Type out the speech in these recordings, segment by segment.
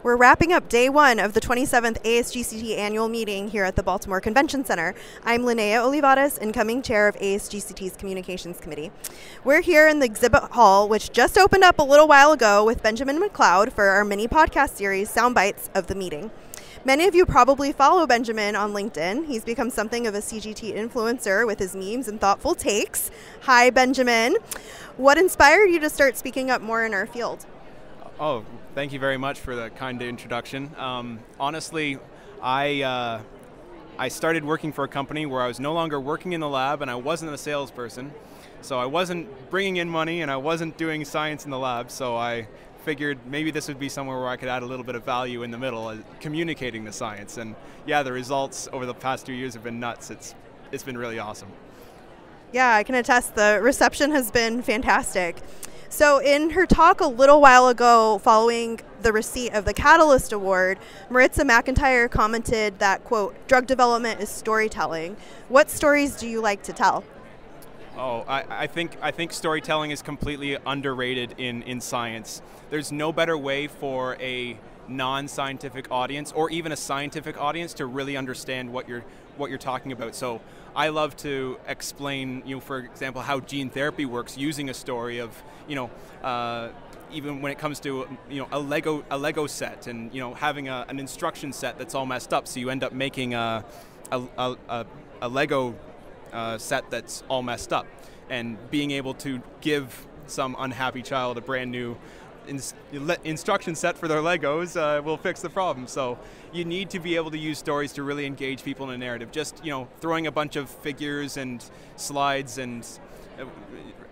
We're wrapping up day one of the 27th ASGCT annual meeting here at the Baltimore Convention Center. I'm Lynnea Olivarez, incoming chair of ASGCT's Communications Committee. We're here in the exhibit hall, which just opened up a little while ago with Benjamin McLeod for our mini podcast series, Sound Bites of the Meeting. Many of you probably follow Benjamin on LinkedIn. He's become something of a CGT influencer with his memes and thoughtful takes. Hi, Benjamin. What inspired you to start speaking up more in our field? Oh, thank you very much for the kind introduction. Honestly, I started working for a company where I was no longer working in the lab and I wasn't a salesperson. So I wasn't bringing in money and I wasn't doing science in the lab. So I figured maybe this would be somewhere where I could add a little bit of value in the middle, communicating the science. And yeah, the results over the past 2 years have been nuts. It's been really awesome. Yeah, I can attest the reception has been fantastic. So in her talk a little while ago, following the receipt of the Catalyst Award, Maritza McIntyre commented that, quote, drug development is storytelling. What stories do you like to tell? Oh, I think storytelling is completely underrated in science. There's no better way for a non-scientific audience or even a scientific audience to really understand what you're talking about. So I love to explain, for example, how gene therapy works using a story of, even when it comes to, a Lego set and, having an instruction set that's all messed up. So you end up making a Lego set that's all messed up, and being able to give some unhappy child a brand new instruction set for their Legos will fix the problem. So you need to be able to use stories to really engage people in a narrative. Just throwing a bunch of figures and slides and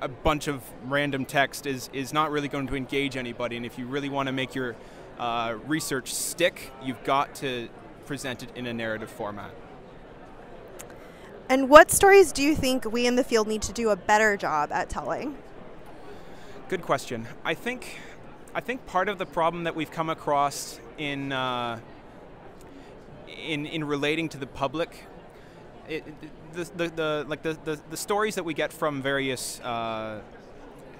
a bunch of random text is not really going to engage anybody. And if you really want to make your research stick, you've got to present it in a narrative format. And what stories do you think we in the field need to do a better job at telling? Good question. I think part of the problem that we've come across in relating to the public, the stories that we get from various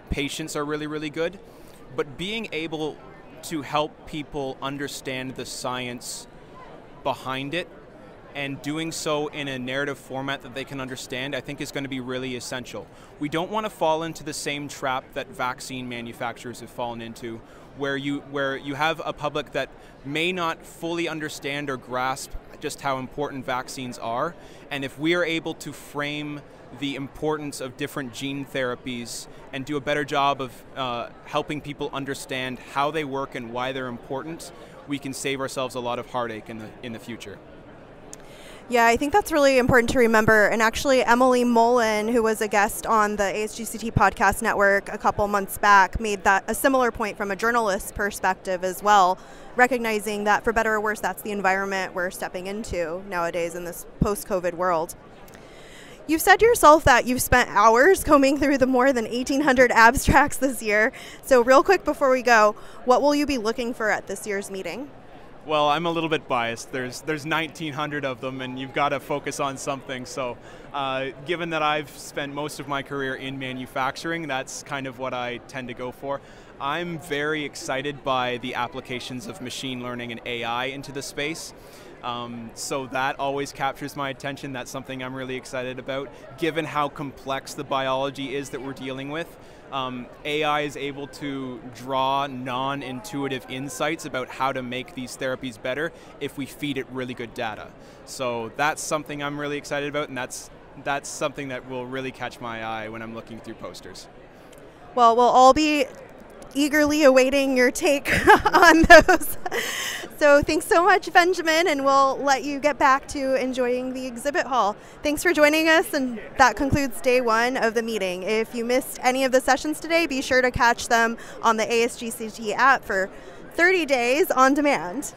patients are really, really good, but being able to help people understand the science behind it and doing so in a narrative format that they can understand, I think is going to be really essential. We don't want to fall into the same trap that vaccine manufacturers have fallen into, where you have a public that may not fully understand or grasp just how important vaccines are. And if we are able to frame the importance of different gene therapies and do a better job of helping people understand how they work and why they're important, we can save ourselves a lot of heartache in the future. Yeah, I think that's really important to remember. And actually, Emily Mullen, who was a guest on the ASGCT podcast network a couple months back, made that a similar point from a journalist's perspective as well, recognizing that for better or worse, that's the environment we're stepping into nowadays in this post-COVID world. You've said yourself that you've spent hours combing through the more than 1,800 abstracts this year. So real quick before we go, what will you be looking for at this year's meeting? Well, I'm a little bit biased. There's 1,900 of them, and you've got to focus on something. So given that I've spent most of my career in manufacturing, that's kind of what I tend to go for. I'm very excited by the applications of machine learning and AI into the space. So that always captures my attention. That's something I'm really excited about. Given how complex the biology is that we're dealing with, AI is able to draw non-intuitive insights about how to make these therapies better if we feed it really good data. So that's something I'm really excited about, and that's something that will really catch my eye when I'm looking through posters. Well, we'll all be eagerly awaiting your take on those. So thanks so much, Benjamin, and we'll let you get back to enjoying the exhibit hall. Thanks for joining us, and that concludes day one of the meeting. If you missed any of the sessions today, be sure to catch them on the ASGCT app for 30 days on demand.